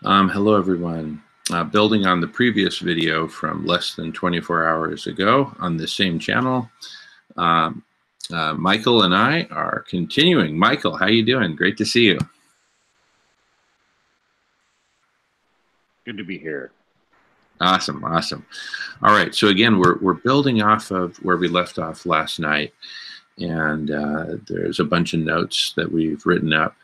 Hello, everyone. Building on the previous video from less than 24 hours ago on the same channel, Michael and I are continuing. Michael, how you doing? Great to see you. Good to be here. Awesome, awesome. All right, so again, we're building off of where we left off last night, and there's a bunch of notes that we've written up,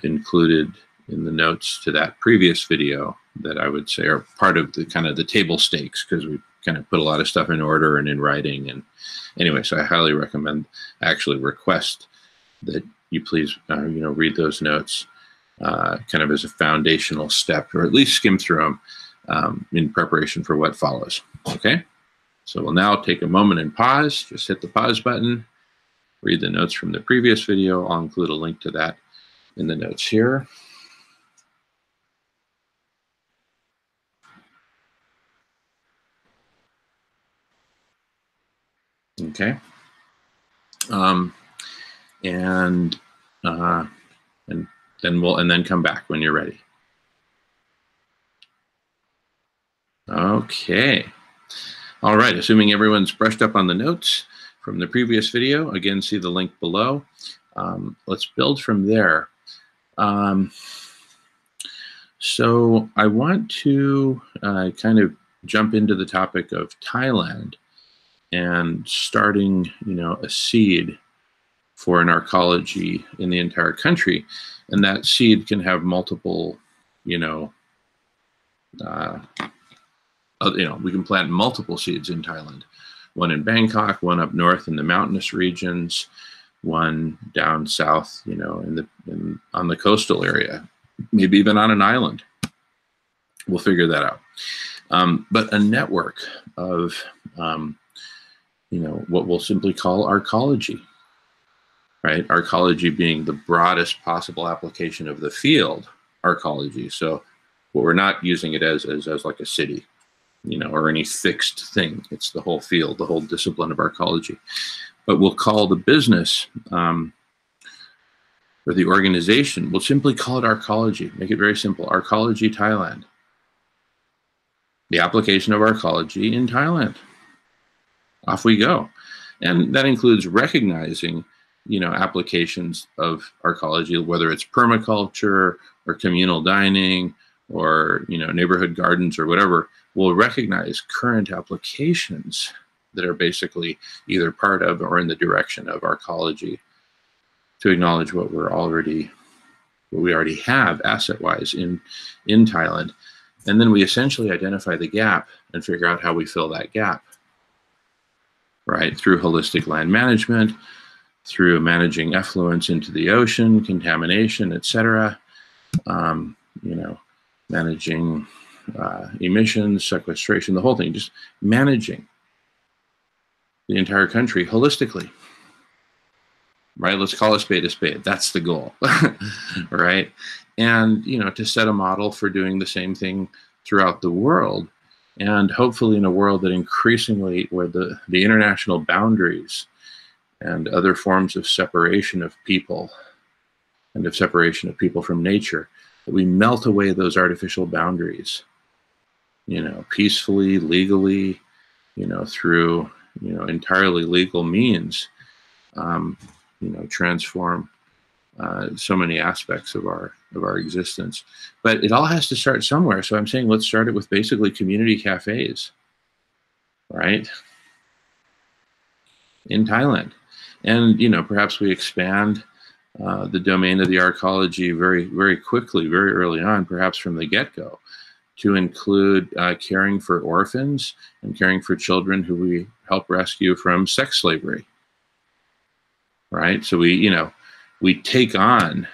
included in the notes to that previous video that I would say are part of the kind of the table stakes, because we kind of put a lot of stuff in order and in writing. And anyway, so I highly recommend, actually request that you please read those notes kind of as a foundational step, or at least skim through them in preparation for what follows. Okay, so we'll now take a moment and pause. Just hit the pause button, read the notes from the previous video. I'll include a link to that in the notes here. Okay, and then come back when you're ready. Okay, all right. Assuming everyone's brushed up on the notes from the previous video, again, see the link below. Let's build from there. So I want to kind of jump into the topic of Thailand and starting, a seed for an arcology in the entire country. And that seed can have multiple, we can plant multiple seeds in Thailand. One in Bangkok, one up north in the mountainous regions, one down south, on the coastal area, maybe even on an island. We'll figure that out. But a network of, what we'll simply call arcology, right? Arcology being the broadest possible application of the field arcology. So what we're not using it as like a city, or any fixed thing. It's the whole field, the whole discipline of arcology. But we'll call the business or the organization, we'll simply call it arcology. Make it very simple. Arcology Thailand. The application of arcology in Thailand. Off we go. And that includes recognizing, applications of arcology, whether it's permaculture or communal dining or, neighborhood gardens or whatever. We'll recognize current applications that are basically either part of or in the direction of arcology, to acknowledge what we already have asset-wise in Thailand. And then we essentially identify the gap and figure out how we fill that gap, right? Through holistic land management, through managing effluents into the ocean, contamination, etc. Managing emissions, sequestration, the whole thing, just managing the entire country holistically, right? Let's call a spade a spade. That's the goal, right? And, to set a model for doing the same thing throughout the world, and hopefully in a world that increasingly, where the international boundaries and other forms of separation of people and of separation of people from nature, that we melt away those artificial boundaries, peacefully, legally, through, entirely legal means, transform so many aspects of our existence. But it all has to start somewhere. So I'm saying, let's start it with basically community cafes, right? In Thailand. And, perhaps we expand the domain of the arcology very, very quickly, very early on, perhaps from the get-go, to include caring for orphans and caring for children who we help rescue from sex slavery, right? So we take on,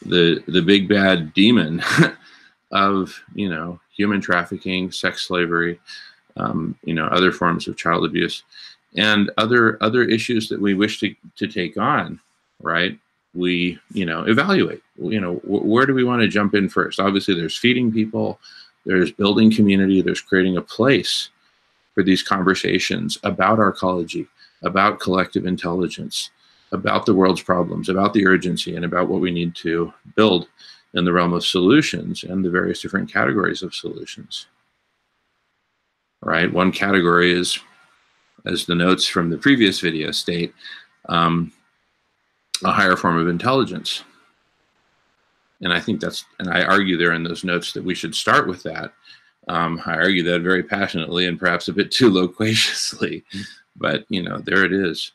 the big bad demon of, human trafficking, sex slavery, other forms of child abuse, and other issues that we wish to take on, right? We, evaluate, where do we want to jump in first? Obviously, there's feeding people, there's building community, there's creating a place for these conversations about arcology, about collective intelligence, about the world's problems, about the urgency, and about what we need to build in the realm of solutions and the various different categories of solutions. Right? One category is, as the notes from the previous video state, a higher form of intelligence. And I think that's, and I argue there in those notes that we should start with that. I argue that very passionately and perhaps a bit too loquaciously, but you know, there it is.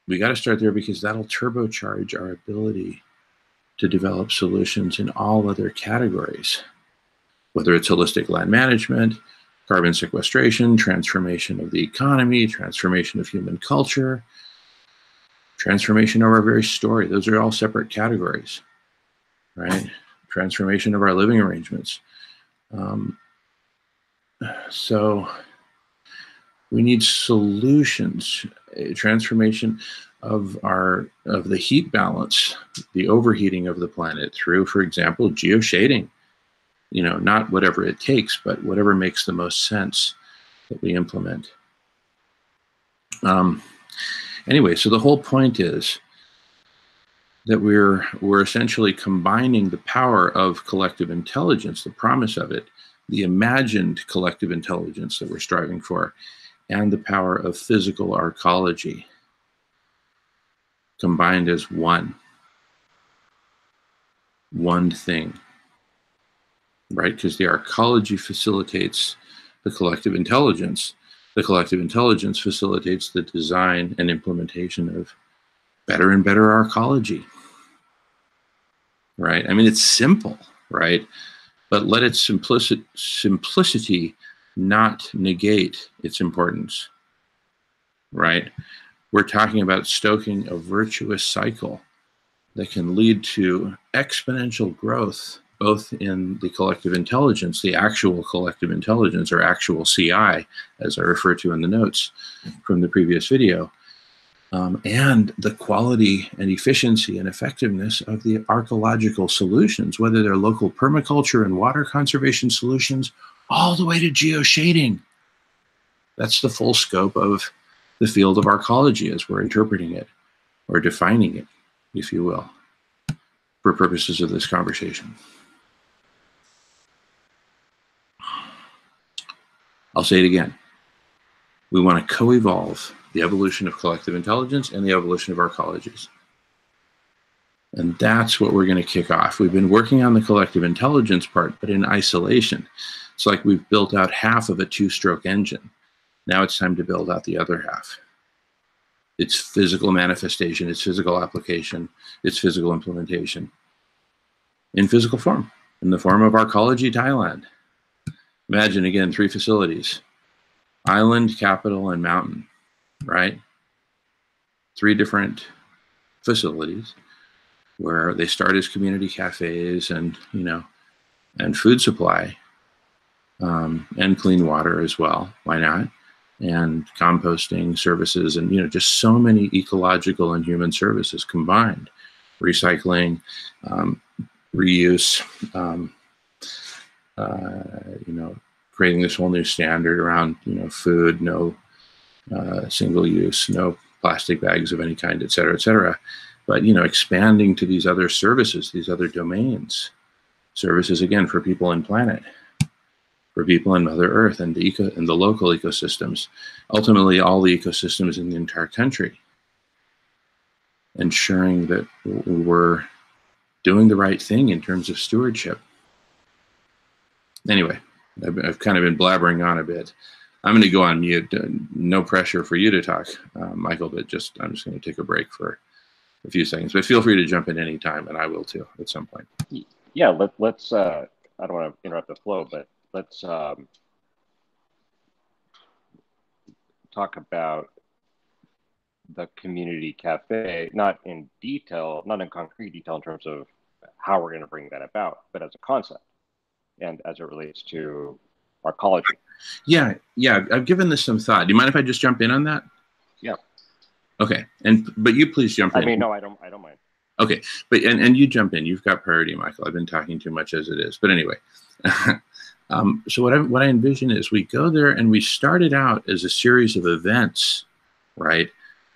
We got to start there because that'll turbocharge our ability to develop solutions in all other categories, whether it's holistic land management, carbon sequestration, transformation of the economy, transformation of human culture, transformation of our very story. Those are all separate categories, right? Transformation of our living arrangements. So we need solutions, a transformation of the heat balance, the overheating of the planet through, for example, geoshading. You know, not whatever it takes, but whatever makes the most sense that we implement. Anyway, so the whole point is that we're essentially combining the power of collective intelligence, the promise of it, the imagined collective intelligence that we're striving for, and the power of physical arcology combined as one thing, right? Because the arcology facilitates the collective intelligence. The collective intelligence facilitates the design and implementation of better and better arcology, right? I mean, it's simple, right? But let its simplicity not negate its importance, right? We're talking about stoking a virtuous cycle that can lead to exponential growth, both in the collective intelligence, the actual collective intelligence, or actual CI, as I refer to in the notes from the previous video, and the quality and efficiency and effectiveness of the arcological solutions, whether they're local permaculture and water conservation solutions, all the way to geoshading. That's the full scope of the field of arcology as we're interpreting it, or defining it, if you will, for purposes of this conversation. I'll say it again. We want to co-evolve the evolution of collective intelligence and the evolution of arcologies. And that's what we're going to kick off. We've been working on the collective intelligence part, but in isolation. It's like we've built out half of a two-stroke engine. Now it's time to build out the other half. It's physical manifestation, it's physical application, it's physical implementation in physical form, in the form of Arcology Thailand. Imagine, again, 3 facilities: island, capital, and mountain, right? 3 different facilities where they start as community cafes and, you know, and food supply, and clean water as well. Why not? And composting services, and, you know, just so many ecological and human services combined. Recycling, reuse, you know, creating this whole new standard around, you know, food, no single use, no plastic bags of any kind, et cetera, et cetera. But, you know, expanding to these other services, these other domains, services, again, for people and planet, for people in Mother Earth and the local ecosystems, ultimately all the ecosystems in the entire country, ensuring that we're doing the right thing in terms of stewardship. Anyway, I've kind of been blabbering on a bit. I'm going to go on mute. No pressure for you to talk, Michael, but I'm just going to take a break for a few seconds. But feel free to jump in any time, and I will too at some point. Yeah, let's. I don't want to interrupt the flow, but let's talk about the community cafe, not in detail, not in concrete detail in terms of how we're going to bring that about, but as a concept and as it relates to arcology. Yeah, I've given this some thought. Do you mind if I just jump in on that? Yeah. Okay, but you please jump in. I mean, no, I don't mind. Okay, but and you jump in. You've got priority, Michael. I've been talking too much as it is. But anyway, so what I envision is we go there and we start it out as a series of events, right?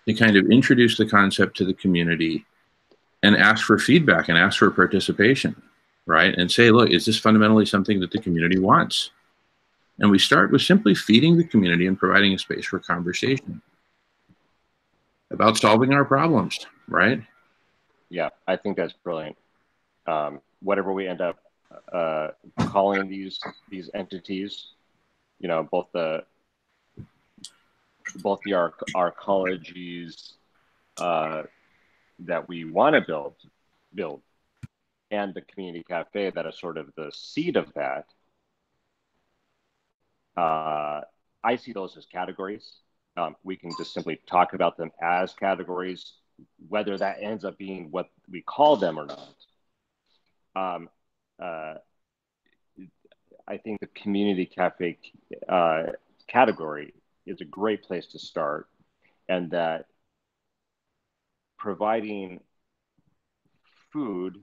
To kind of introduce the concept to the community and ask for feedback and ask for participation, right? And say, look, is this fundamentally something that the community wants? And we start with simply feeding the community and providing a space for conversation about solving our problems, right? Yeah, I think that's brilliant. Whatever we end up calling these entities, you know, both the arcologies that we want to build, and the community cafe that is sort of the seed of that. I see those as categories. We can just simply talk about them as categories, whether that ends up being what we call them or not. I think the community cafe category is a great place to start, and that providing food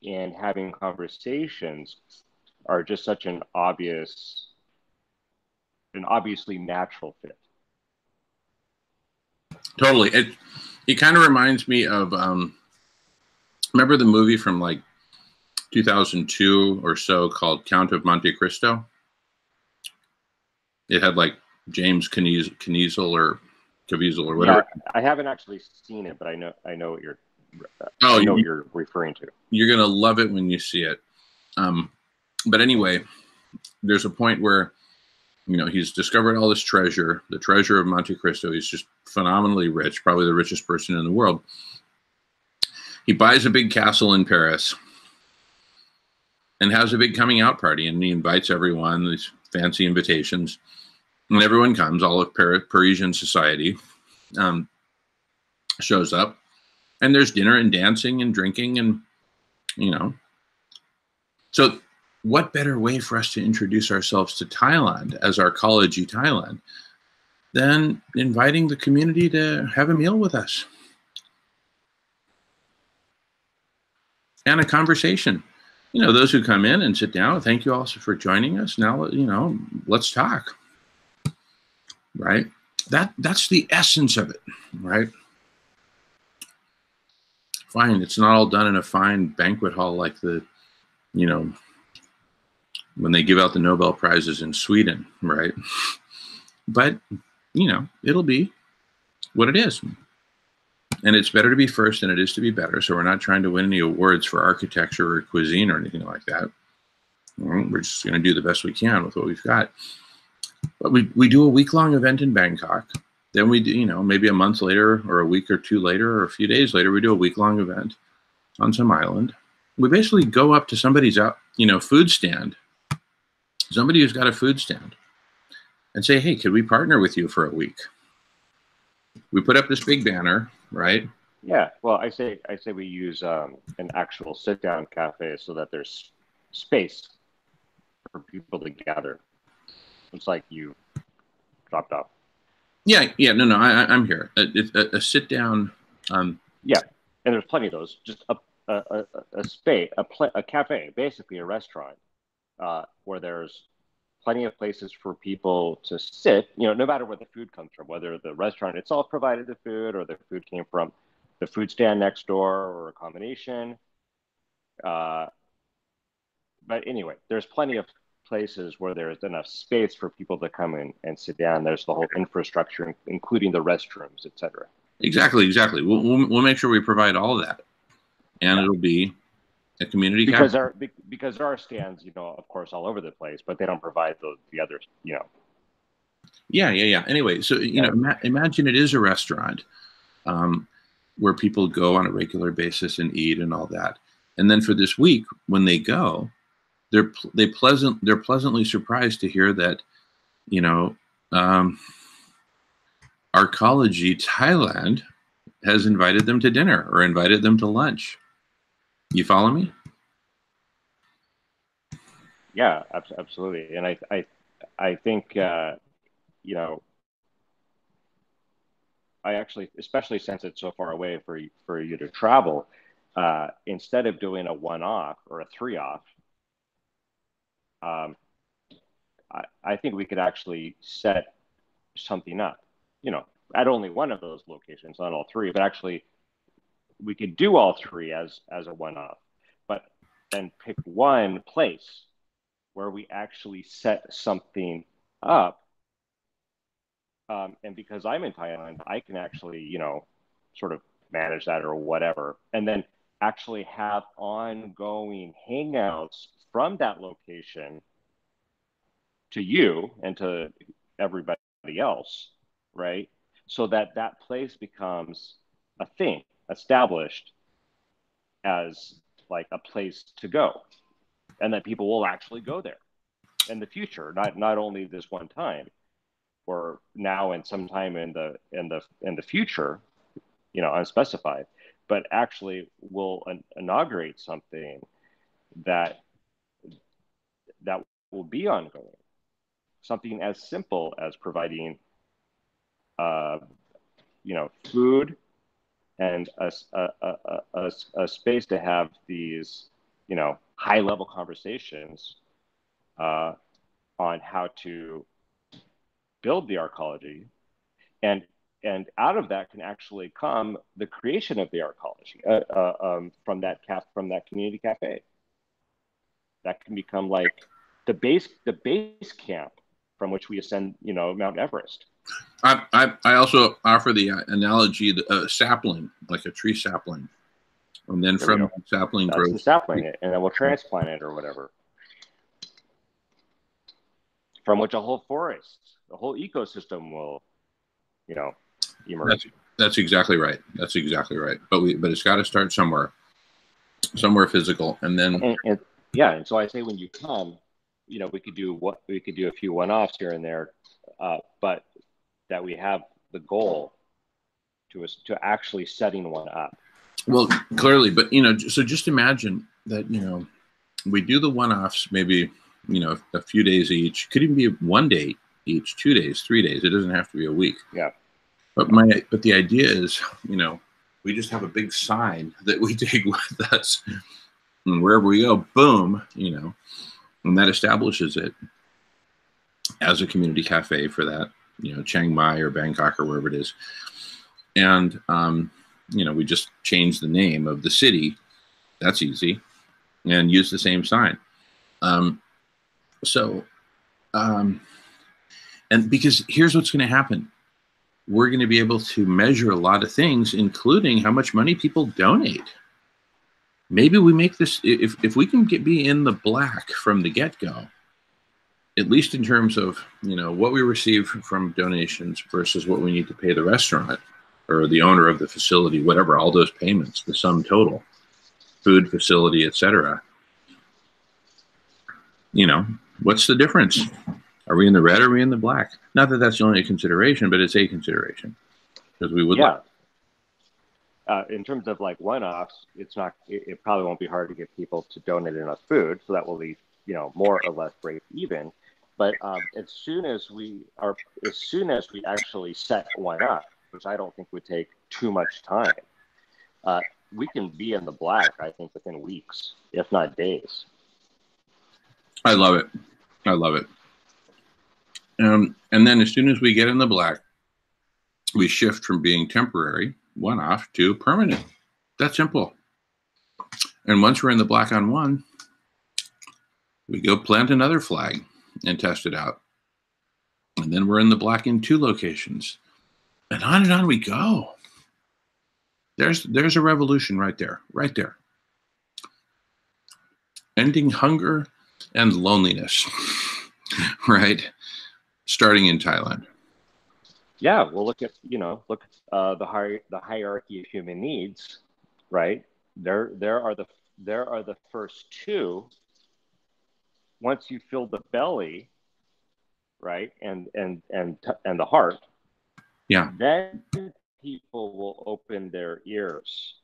and having conversations are just such an obviously natural fit. Totally. It kind of reminds me of, remember the movie from like 2002 or so called Count of Monte Cristo? It had like James Caviezel or whatever. Yeah, I haven't actually seen it, but I know what you're what you're referring to. You're gonna love it when you see it. But anyway, there's a point where, you know, he's discovered all this treasure, the treasure of Monte Cristo. He's just phenomenally rich, probably the richest person in the world. He buys a big castle in Paris and has a big coming out party, and he invites everyone, these fancy invitations, and everyone comes. All of Parisian society shows up, and there's dinner and dancing and drinking, and, you know. So what better way for us to introduce ourselves to Thailand as Arcology Thailand than inviting the community to have a meal with us and a conversation? You know, those who come in and sit down, thank you also for joining us. Now, you know, let's talk, right? That's the essence of it, right? Fine, it's not all done in a fine banquet hall like the, you know, when they give out the Nobel Prizes in Sweden, right? But, you know, it'll be what it is. And it's better to be first than it is to be better. So we're not trying to win any awards for architecture or cuisine or anything like that. We're just going to do the best we can with what we've got. But we do a week-long event in Bangkok. Then we do, you know, maybe a month later or a week or two later or a few days later, we do a week-long event on some island. We basically go up to somebody's, you know, food stand, somebody who's got a food stand, and say, hey, could we partner with you for a week? We put up this big banner, right? Yeah, well, I say we use an actual sit-down cafe so that there's space for people to gather. It's like you dropped off. Yeah, no, I'm here. A sit-down. Yeah, and there's plenty of those. Just a space, a cafe, basically a restaurant, where there's plenty of places for people to sit, you know, no matter where the food comes from, whether the restaurant itself provided the food or the food came from the food stand next door or a combination. But anyway, there's plenty of places where there's enough space for people to come in and sit down. There's the whole infrastructure, including the restrooms, etc. Exactly. We'll make sure we provide all of that. And it'll be a community because there are stands, you know, of course, all over the place, but they don't provide the others, you know. Yeah. Anyway, so you know, imagine it is a restaurant where people go on a regular basis and eat and all that, and then for this week, when they go, they're pleasantly surprised to hear that, you know, Arcology Thailand has invited them to dinner or invited them to lunch. You follow me? Yeah, absolutely. And I think, you know, I actually, especially since it's so far away for you to travel, instead of doing a one-off or a three-off, I think we could actually set something up, you know, at only one of those locations, not all three, but actually we could do all three as a one-off, but then pick one place where we actually set something up. And because I'm in Thailand, I can actually, you know, sort of manage that or whatever, and then actually have ongoing hangouts from that location to you and to everybody else, right? So that that place becomes a thing established as like a place to go, and that people will actually go there in the future, not only this one time or now and sometime in the future, you know, unspecified, but actually will inaugurate something that that will be ongoing. Something as simple as providing, you know, food and a space to have these, you know, high level conversations on how to build the arcology, and out of that can actually come the creation of the arcology from that community cafe. That can become like the base camp from which we ascend, you know, Mount Everest. I also offer the analogy, a sapling, like a tree sapling, and then from the sapling grows the sapling, and then we'll transplant it or whatever, from which a whole forest, the whole ecosystem will, you know, emerge. That's exactly right. That's exactly right. But it's got to start somewhere physical, and then yeah. And so I say, when you come, you know, we could do a few one-offs here and there, but that we have the goal to actually setting one up. Well, clearly, but you know, so just imagine that, you know, we do the one-offs, maybe, you know, a few days each. Could even be 1 day each, 2 days, 3 days. It doesn't have to be a week. Yeah. But the idea is, you know, we just have a big sign that we take with us, and wherever we go, boom, you know, and that establishes it as a community cafe for that, you know, Chiang Mai or Bangkok or wherever it is. And, you know, we just change the name of the city. That's easy. And use the same sign. And because here's what's going to happen. We're going to be able to measure a lot of things, including how much money people donate. Maybe we make this, if we can be in the black from the get-go, at least in terms of, you know, what we receive from donations versus what we need to pay the restaurant or the owner of the facility, whatever, all those payments, the sum total, food, facility, etc. You know, what's the difference? Are we in the red or are we in the black? Not that that's the only consideration, but it's a consideration, because we would. Yeah. In terms of like one-offs, it probably won't be hard to get people to donate enough food, so that will leave, you know, more or less break even. But as soon as we actually set one up, which I don't think would take too much time, we can be in the black, I think, within weeks, if not days. I love it. I love it. And then as soon as we get in the black, we shift from being temporary, one-off, to permanent. That's simple. And once we're in the black on one, we go plant another flag and test it out. And then we're in the black in 2 locations. And on we go. There's a revolution right there, right there. Ending hunger and loneliness, right? Starting in Thailand. Yeah, well, look at the hierarchy of human needs, right? There are the first 2. Once you fill the belly, right, and the heart, yeah, then people will open their ears,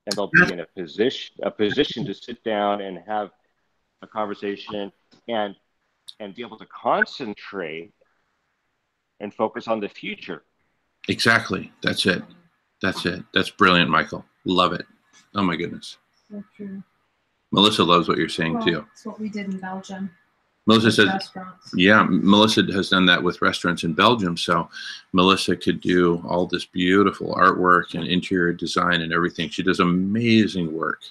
and they'll be in a position to sit down and have a conversation and be able to concentrate and focus on the future. Exactly. That's it. That's it. That's brilliant, Michael. Love it. Oh my goodness. So true. Melissa loves what you're saying too. That's what we did in Belgium. Melissa with says, restaurants. yeah, Melissa has done that with restaurants in Belgium. So Melissa could do all this beautiful artwork and interior design and everything. She does amazing work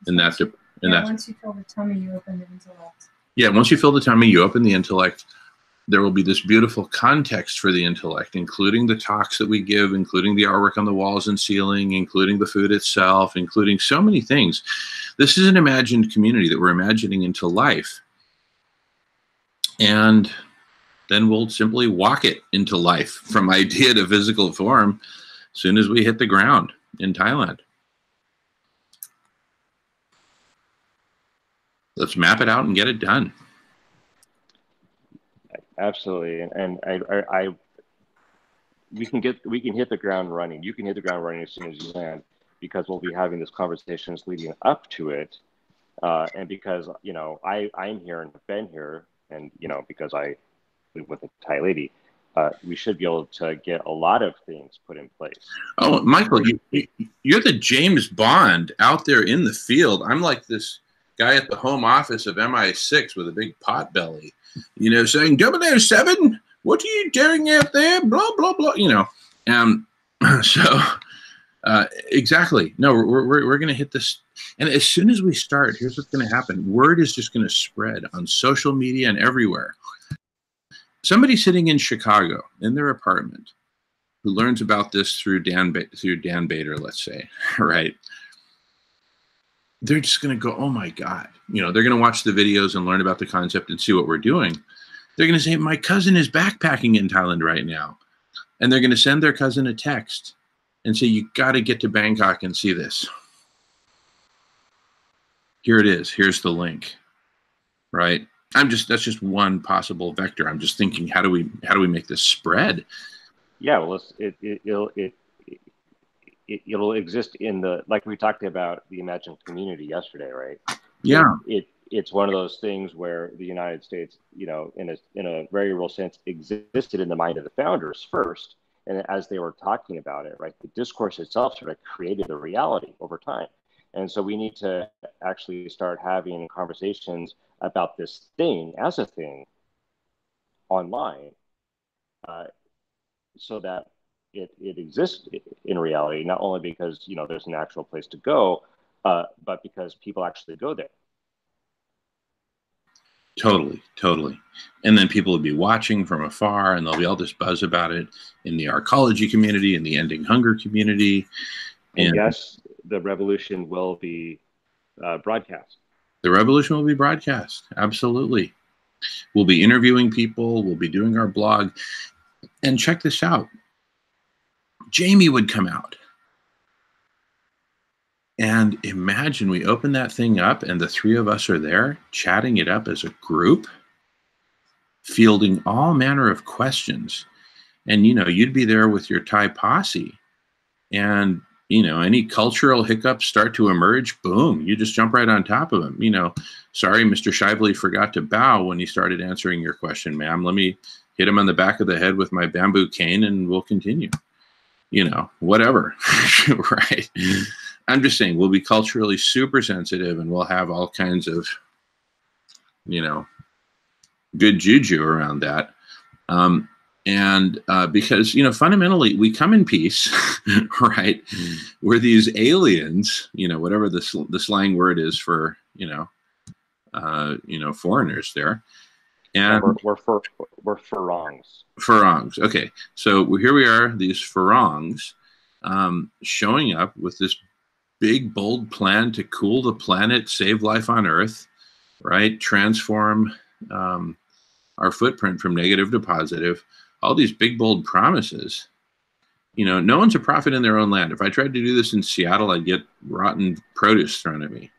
in that. Once you fill the tummy, you open the intellect. Yeah, once you fill the tummy, you open the intellect. There will be this beautiful context for the intellect, including the talks that we give, including the artwork on the walls and ceiling, including the food itself, including so many things. This is an imagined community that we're imagining into life. And then we'll simply walk it into life from idea to physical form as soon as we hit the ground in Thailand. Let's map it out and get it done. Absolutely, and we can hit the ground running. You can hit the ground running as soon as you land, because we'll be having these conversations leading up to it, and because I'm here and have been here, and because I live with a Thai lady, we should be able to get a lot of things put in place. Oh, Michael, you're the James Bond out there in the field. I'm like this guy at the home office of MI6 with a big pot belly, saying 007, what are you doing out there? Blah, blah, blah, So exactly. No, we're going to hit this. And as soon as we start, here's what's going to happen. Word is just going to spread on social media and everywhere. Somebody sitting in Chicago in their apartment who learns about this through Dan Bader, let's say, right? They're just going to go, oh my God. They're going to watch the videos and learn about the concept and see what we're doing. They're going to say, my cousin is backpacking in Thailand right now. And they're going to send their cousin a text and say, you got to get to Bangkok and see this. Here it is. Here's the link, right? That's just one possible vector. I'm just thinking, how do we make this spread? Yeah, well, it'll exist in like we talked about the imagined community yesterday, right? Yeah. It's one of those things where the United States, in a very real sense, existed in the mind of the founders first, and as they were talking about it, right, the discourse itself sort of created the reality over time. And so we need to actually start having conversations about this thing as a thing online, so that it exists in reality, not only because there's an actual place to go, but because people actually go there. Totally. And then people will be watching from afar, and there'll be all this buzz about it in the Arcology community, in the Ending Hunger community. And yes, the revolution will be broadcast. The revolution will be broadcast. Absolutely. We'll be interviewing people. We'll be doing our blog. And check this out. Jamie would come out. And imagine we open that thing up and the three of us are there chatting it up as a group, fielding all manner of questions. And, you'd be there with your Thai posse. And, any cultural hiccups start to emerge, boom, you just jump right on top of them. Sorry, Mr. Shively forgot to bow when he started answering your question, ma'am. Let me hit him on the back of the head with my bamboo cane and we'll continue. Whatever, right? I'm just saying we'll be culturally super sensitive and we'll have all kinds of, good juju around that. Because, fundamentally we come in peace, right? We're these aliens, whatever the slang word is for, foreigners there. And we're Farangs. Farangs. Okay. So here we are, these Farangs, showing up with this big, bold plan to cool the planet, save life on Earth, right? Transform our footprint from negative to positive. All these big, bold promises. No one's a prophet in their own land. If I tried to do this in Seattle, I'd get rotten produce thrown at me.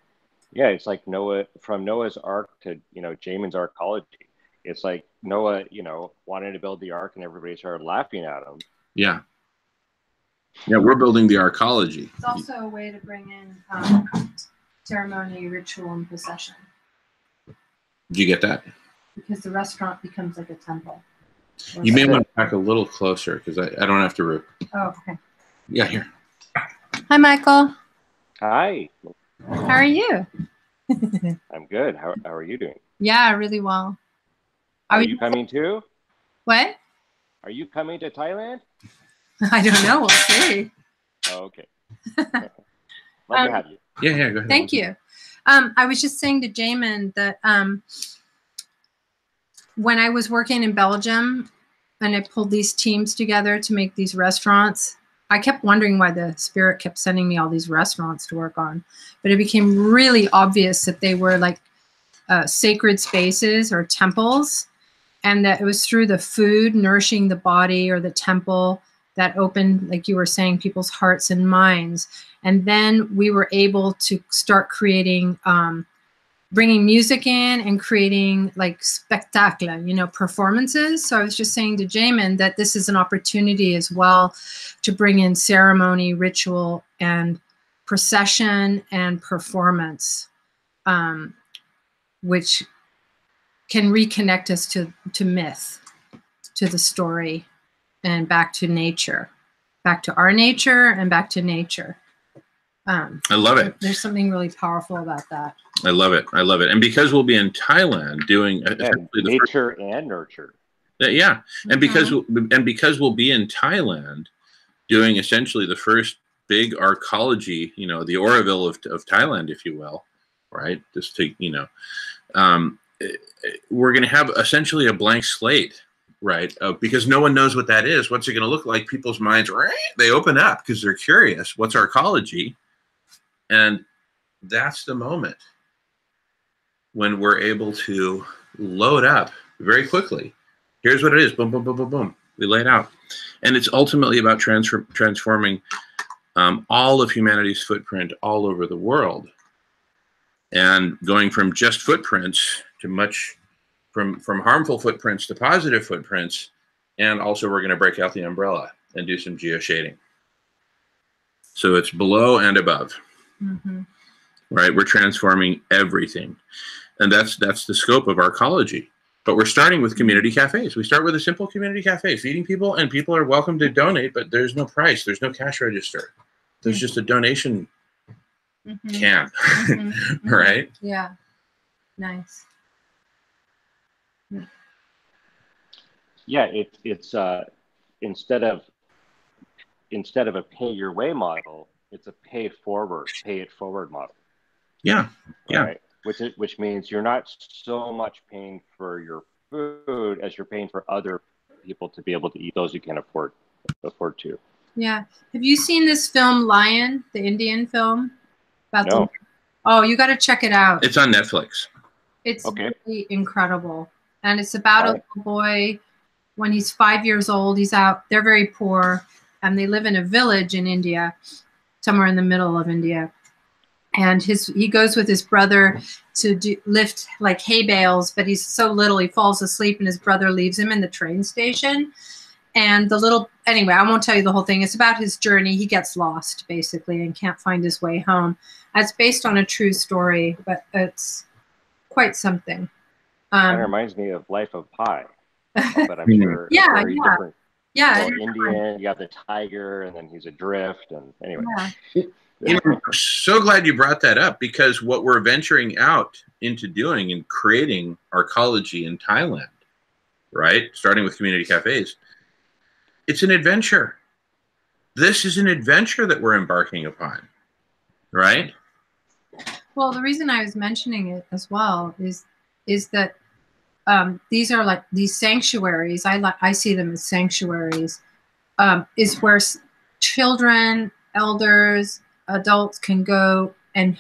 Yeah, it's like Noah, from Noah's Ark to, Jamin's Arcology. It's like Noah, wanted to build the Ark and everybody started laughing at him. Yeah. Yeah, we're building the Arcology. It's also a way to bring in ceremony, ritual, and procession. Did you get that? Because the restaurant becomes like a temple. You may want to back a little closer because I don't have to. Oh, okay. Yeah, here. Hi, Michael. Hi. How are you? I'm good. How are you doing? Yeah, really well. Are you coming too? What? Are you coming to Thailand? I don't know. We'll see. Oh, okay. Love to have you. Yeah, go ahead. Thank you. I was just saying to Jamin that when I was working in Belgium and I pulled these teams together to make these restaurants, I kept wondering why the spirit kept sending me all these restaurants to work on. But it became really obvious that they were like sacred spaces or temples, and that it was through the food nourishing the body or the temple that opened, like you were saying, people's hearts and minds. And then we were able to start creating, bringing music in and creating like spectacle, you know, performances. So I was just saying to Jamin that this is an opportunity as well to bring in ceremony, ritual, and procession and performance, which can reconnect us to myth, to the story, and back to nature, back to our nature and back to nature. I love it. There's something really powerful about that. I love it. I love it. And because we'll be in Thailand doing nature and nurture. Yeah. And because we'll be in Thailand doing essentially the first big arcology, you know, the Oroville of Thailand, if you will, right? Just to, you know, we're going to have essentially a blank slate, right? Because no one knows what that is. What's it going to look like? People's minds, right? They open up because they're curious. What's arcology? And that's the moment when we're able to load up very quickly. Here's what it is. Boom, boom, boom, boom, boom. We lay it out. And it's ultimately about transforming all of humanity's footprint all over the world. And going from just footprints to from harmful footprints to positive footprints. And also we're going to break out the umbrella and do some geoshading. So it's below and above. Mm-hmm. Right? We're transforming everything. And that's the scope of arcology. But we're starting with community cafes. We start with a simple community cafe, feeding people, and people are welcome to donate, but there's no price. There's no cash register. There's just a donation can. Right? Yeah. Nice. Yeah, it's instead of a pay your way model, it's a pay it forward model. Yeah. Yeah. Right? Which means you're not so much paying for your food as you're paying for other people to be able to eat those you can afford to. Yeah. Have you seen this film Lion, the Indian film? No. Oh, you got to check it out. It's on Netflix. It's really incredible. And it's about a little boy when he's 5 years old. He's out. They're very poor. And they live in a village in India, somewhere in the middle of India. And he goes with his brother to lift like hay bales, but he's so little he falls asleep and his brother leaves him in the train station. And anyway, I won't tell you the whole thing. It's about his journey. He gets lost basically and can't find his way home. It's based on a true story, but it's quite something. It reminds me of Life of Pi, but I'm sure it's very different. Yeah. Well, Indian, you have the tiger, and then he's adrift, and anyway. Yeah. You know, I'm so glad you brought that up, because what we're venturing out into doing and creating arcology in Thailand, right? Starting with community cafes. It's an adventure. This is an adventure that we're embarking upon, right? Well, the reason I was mentioning it as well is that these are like these sanctuaries. I see them as sanctuaries. Is where children, elders, adults can go and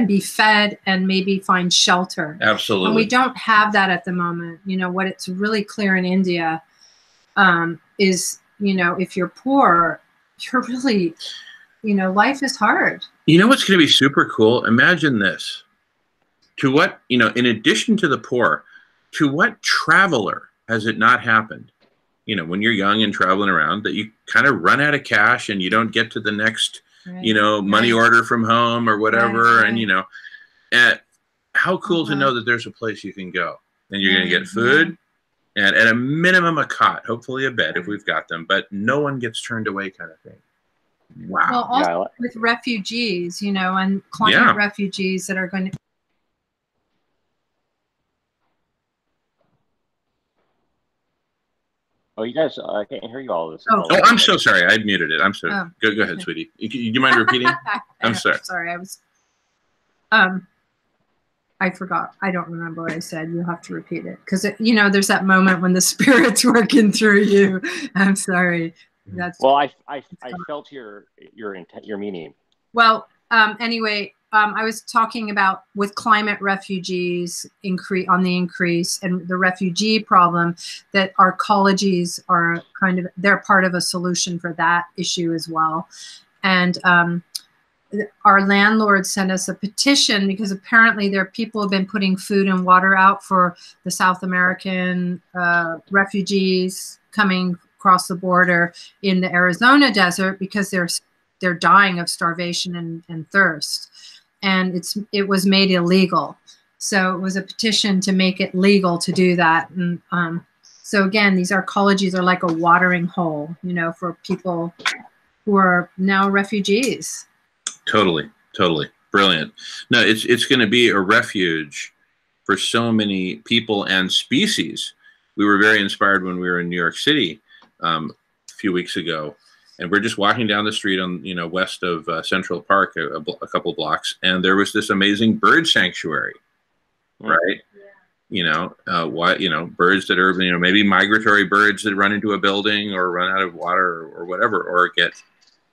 be fed and maybe find shelter. Absolutely. And we don't have that at the moment. You know, what it's really clear in India is, you know, if you're poor, you're really, you know, life is hard. You know what's going to be super cool? Imagine this. To what, you know, in addition to the poor, to what traveler has it not happened? You know, when you're young and traveling around, that you kind of run out of cash and you don't get to the next, you know, money order from home or whatever. And, you know, how cool to know that there's a place you can go and you're going to get food and at a minimum a cot, hopefully a bed if we've got them, but no one gets turned away kind of thing. Wow. Well, also with refugees, you know, and climate refugees that are going to Oh, you guys, I can't hear you all this. Oh. Oh, I'm so sorry. I muted it. I'm sorry. Oh. Go ahead, sweetie. Do you mind repeating? I'm sorry. Sorry, I was. I forgot. I don't remember what I said. You'll have to repeat it because you know there's that moment when the spirit's working through you. I'm sorry. That's well. I felt your intent, your meaning. Well, anyway, I was talking about with climate refugees on the increase and the refugee problem that arcologies are they're part of a solution for that issue as well. And our landlord sent us a petition because apparently there are people who have been putting food and water out for the South American refugees coming across the border in the Arizona desert because they're dying of starvation and thirst. And it was made illegal. So it was a petition to make it legal to do that. And so again, these arcologies are like a watering hole, you know, for people who are now refugees. Totally. Brilliant. No, it's going to be a refuge for so many people and species. We were very inspired when we were in New York City a few weeks ago, and we're just walking down the street on, you know, west of Central Park, a couple blocks, and there was this amazing bird sanctuary, right? Yeah. You know, birds that are, you know, maybe migratory birds that run into a building or run out of water or whatever, or get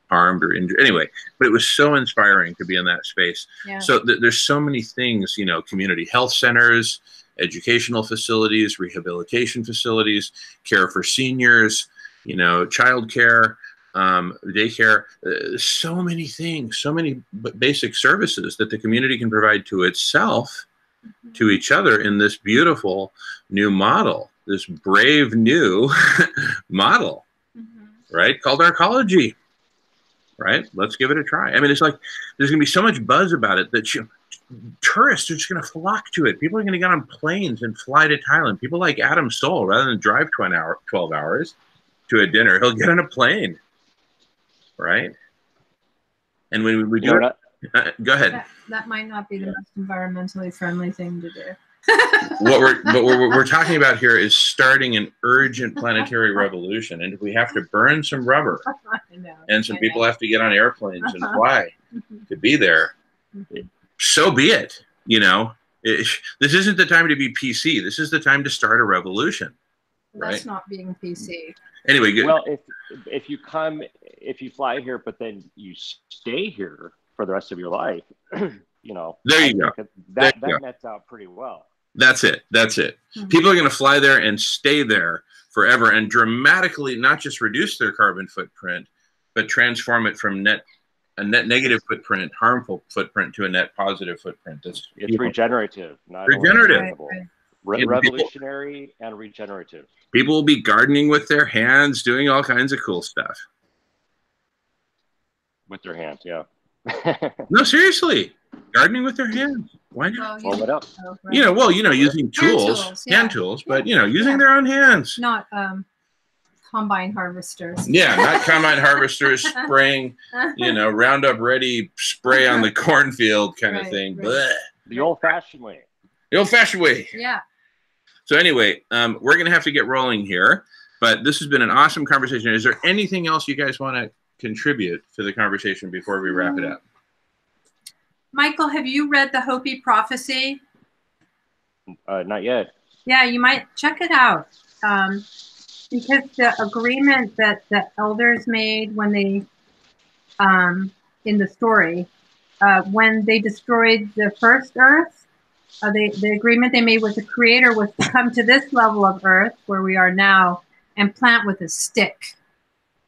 harmed or injured. Anyway, but it was so inspiring to be in that space. Yeah. So there's so many things, you know, community health centers, educational facilities, rehabilitation facilities, care for seniors, you know, childcare, daycare, so many things, so many basic services that the community can provide to itself, to each other in this beautiful new model, this brave new model, right? Called Arcology. Right? Let's give it a try. I mean, it's like there's going to be so much buzz about it that tourists are just going to flock to it. People are going to get on planes and fly to Thailand. People like Adam Soul, rather than drive 12 hours to a dinner, he'll get on a plane. Right? And when we do it, go ahead. That might not be the most environmentally friendly thing to do. What we're talking about here is starting an urgent planetary revolution, and if we have to burn some rubber, and some people have to get on airplanes and fly to be there, so be it. You know, this isn't the time to be PC. This is the time to start a revolution. Right? That's not being PC. Anyway, good. Well, if you fly here, but then you stay here for the rest of your life, you know, there you go. That nets out pretty well. That's it. People are going to fly there and stay there forever and dramatically not just reduce their carbon footprint, but transform it from a net negative footprint, harmful footprint, to a net positive footprint. It's regenerative. Not regenerative. Revolutionary and regenerative. People will be gardening with their hands, doing all kinds of cool stuff. With their hands, yeah. No, seriously. Gardening with their hands. Why not? Well, what else? You know, well, you know, using hand tools, but, you know, using their own hands. Not combine harvesters. Yeah, not combine harvesters spraying, you know, Roundup Ready spray on the cornfield kind of thing. Right. The old-fashioned way. The old-fashioned way. Yeah. So anyway, we're going to have to get rolling here, but this has been an awesome conversation. Is there anything else you guys want to contribute to the conversation before we wrap it up? Michael, have you read the Hopi Prophecy? Not yet. Yeah, you might check it out. Because the agreement that the elders made when they, in the story, when they destroyed the first earth, the agreement they made with the Creator was to come to this level of earth where we are now and plant with a stick.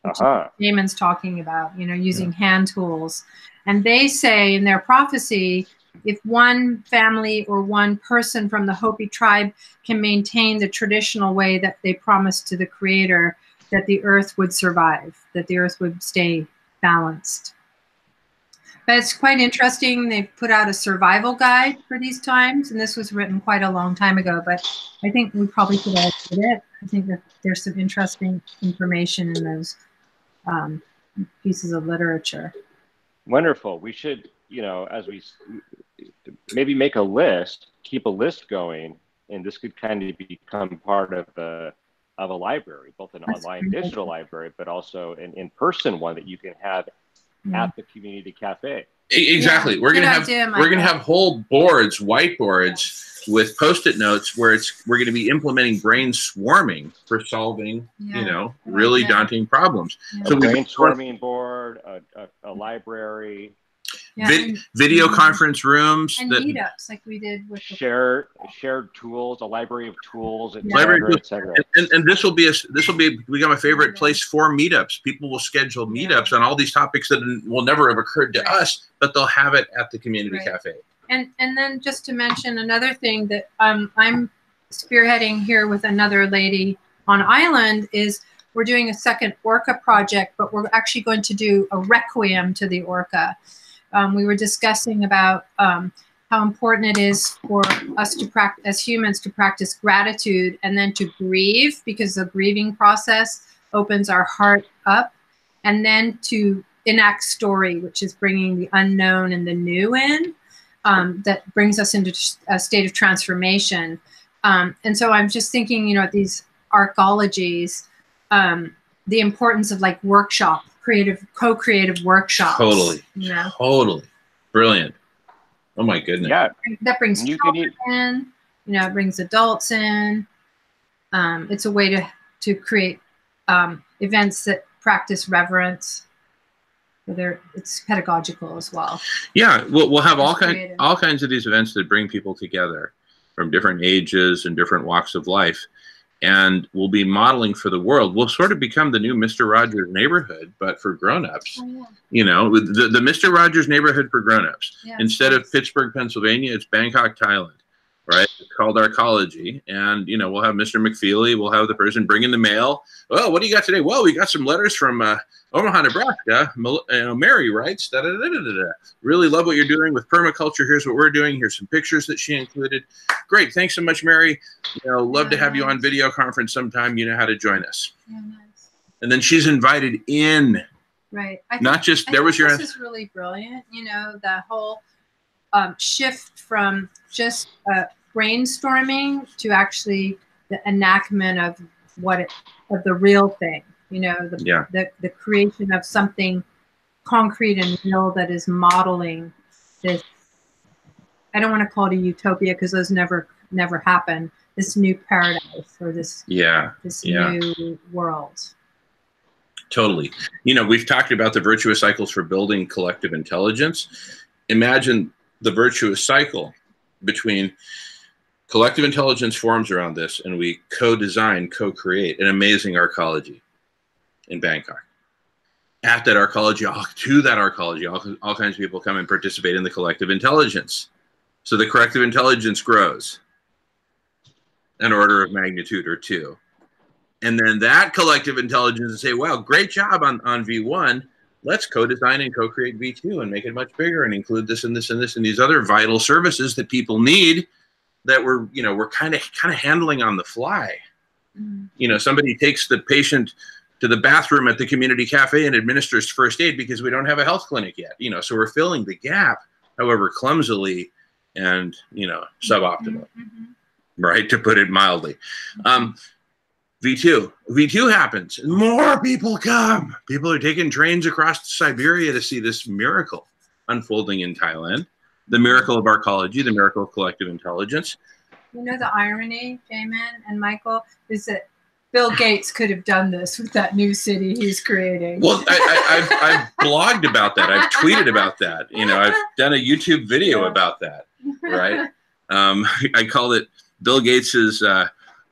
Which Damon's talking about, you know, using hand tools. And they say in their prophecy, if one family or one person from the Hopi tribe can maintain the traditional way that they promised to the Creator, that the earth would survive, that the earth would stay balanced. But it's quite interesting. They've put out a survival guide for these times, and this was written quite a long time ago, but I think we probably could all read it. I think that there's some interesting information in those pieces of literature. Wonderful. We should, you know, as we maybe make a list, keep a list going, and this could kind of become part of of a library, both an online digital library, but also an in-person one that you can have at the community cafe. Exactly. Yeah, we're gonna have whole boards, whiteboards with Post-it notes where we're gonna be implementing brainswarming for solving, really daunting problems. Yeah. So A brainstorming board, a library, video conference rooms, and meetups like we did with shared tools, a library of tools, et cetera. And this will become a favorite place for meetups. People will schedule meetups on all these topics that will never have occurred to us, but they'll have it at the community cafe. And then just to mention another thing that I'm spearheading here with another lady on island is we're doing a second orca project, but we're actually going to do a requiem to the orca. We were discussing about how important it is for us to practice, as humans, to practice gratitude and then to grieve, because the grieving process opens our heart up, and then to enact story, which is bringing the unknown and the new in, that brings us into a state of transformation. And so I'm just thinking, at these arcologies, the importance of like workshop, co-creative workshops. Totally. Totally. Brilliant. Oh my goodness. Yeah. That brings children in, it brings adults in. It's a way to create events that practice reverence. It's pedagogical as well. Yeah, we'll have all kinds of these events that bring people together from different ages and different walks of life. And we'll be modeling for the world. We'll sort of become the new Mr. Rogers neighborhood, but for grown-ups. Oh, yeah. The Mr. Rogers neighborhood for grown-ups. Yeah, instead of Pittsburgh, Pennsylvania, it's Bangkok, Thailand, right? It's called Arcology. And, we'll have Mr. McFeely. We'll have the person bringing the mail. Well, what do you got today? Well, we got some letters from Omaha, Nebraska. Mary writes, da-da-da-da-da-da. Really love what you're doing with permaculture. Here's what we're doing. Here's some pictures that she included. Great. Thanks so much, Mary. Love to have you on video conference sometime. You know how to join us. Yeah, nice. And then she's invited in. Right. This is really brilliant. The whole shift from just brainstorming to actually the enactment of the real thing. The creation of something concrete and real that is modeling this. I don't want to call it a utopia because those never happen. This new paradise or this new world. Totally. We've talked about the virtuous cycles for building collective intelligence. Imagine the virtuous cycle between collective intelligence forms around this, and we co-design, co-create an amazing arcology in Bangkok. At that arcology, all kinds of people come and participate in the collective intelligence. So the collective intelligence grows an order of magnitude or two. And then that collective intelligence will say, well, great job on V1. Let's co-design and co-create V2 and make it much bigger and include this and this and this and these other vital services that people need that we're kind of handling on the fly. Mm-hmm. Somebody takes the patient to the bathroom at the community cafe and administers first aid because we don't have a health clinic yet. So we're filling the gap, however clumsily and suboptimal, right, to put it mildly. V2 happens. More people come. People are taking trains across Siberia to see this miracle unfolding in Thailand. The miracle of arcology, the miracle of collective intelligence. The irony, Jamin and Michael, is that Bill Gates could have done this with that new city he's creating. Well, I've blogged about that. I've tweeted about that. I've done a YouTube video about that, right? I call it Bill Gates's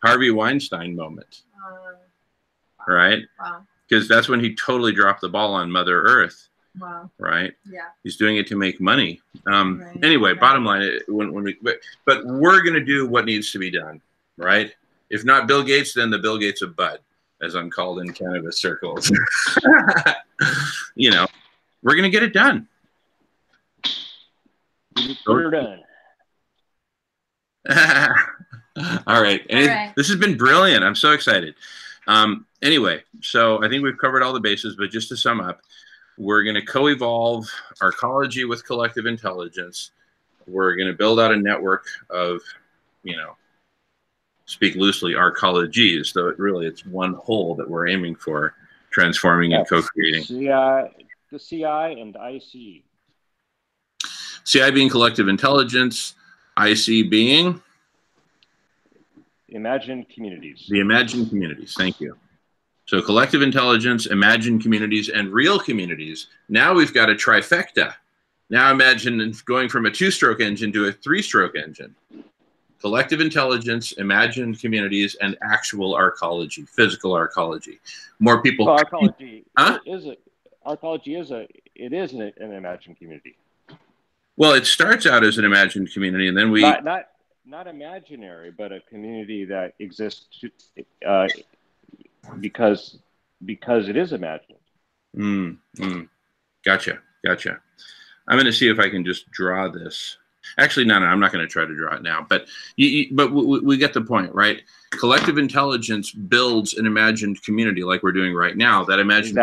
Harvey Weinstein moment, right? Wow. Because that's when he totally dropped the ball on Mother Earth. Wow. Right. Yeah. He's doing it to make money. Anyway, bottom line, but we're going to do what needs to be done, right? If not Bill Gates, then the Bill Gates of Bud, as I'm called in cannabis circles. We're going to get it done. We're done. All right. This has been brilliant. I'm so excited. Anyway, so I think we've covered all the bases, but just to sum up, we're going to co-evolve arcology with collective intelligence. We're going to build out a network of, speak loosely, arcologies, though it's one whole that we're aiming for, transforming and co-creating. The CI and IC. CI being collective intelligence, IC being? Imagined communities. The imagined communities, thank you. So collective intelligence, imagined communities, and real communities. Now we've got a trifecta. Now imagine going from a 2-stroke engine to a 3-stroke engine. Collective intelligence, imagined communities, and actual arcology, physical arcology. More people. Well, arcology huh? Arcology is an imagined community. Well, it starts out as an imagined community, and then we not imaginary, but a community that exists because it is imagined. Gotcha. I'm going to see if I can just draw this. Actually, no, I'm not going to try to draw it now. But we get the point, right? Collective intelligence builds an imagined community like we're doing right now. That imagined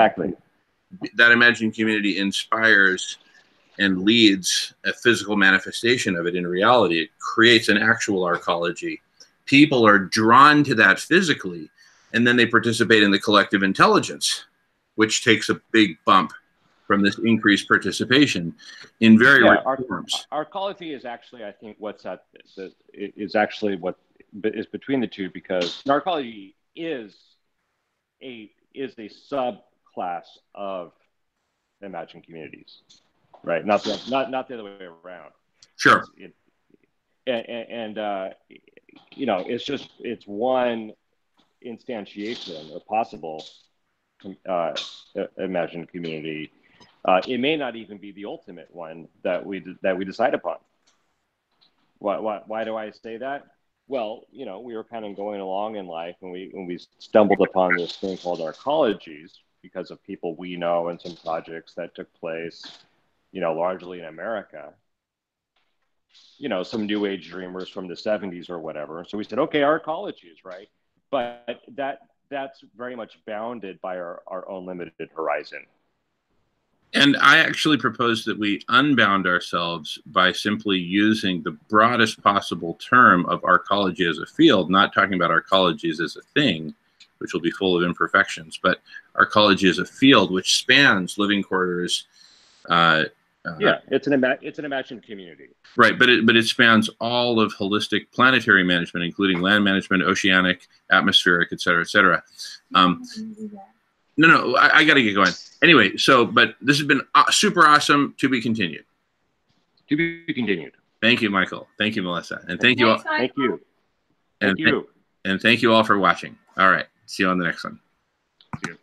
community inspires and leads a physical manifestation of it in reality. It creates an actual arcology. People are drawn to that physically, and then they participate in the collective intelligence, which takes a big bump from this increased participation in very rich forms. Arcology is actually, I think, is actually what is between the two, because arcology is a subclass of imagined communities, right? Not the other way around. Sure. It's one instantiation, a possible imagined community. It may not even be the ultimate one that we decide upon. Why do I say that? Well, we were kind of going along in life, and we stumbled upon this thing called arcologies because of people we know and some projects that took place, largely in America. Some new age dreamers from the 70s or whatever. So we said, okay, arcologies, right? But that's very much bounded by our own limited horizon. And I actually propose that we unbound ourselves by simply using the broadest possible term of arcology as a field, not talking about arcologies as a thing, which will be full of imperfections, but arcology as a field which spans living quarters. It's an imagined community. Right, but it spans all of holistic planetary management, including land management, oceanic, atmospheric, et cetera, et cetera. No, I got to get going. Anyway, but this has been super awesome. To be continued. To be continued. Thank you, Michael. Thank you, Melissa. And thank you all. Thank you. And thank you all for watching. All right. See you on the next one. See you.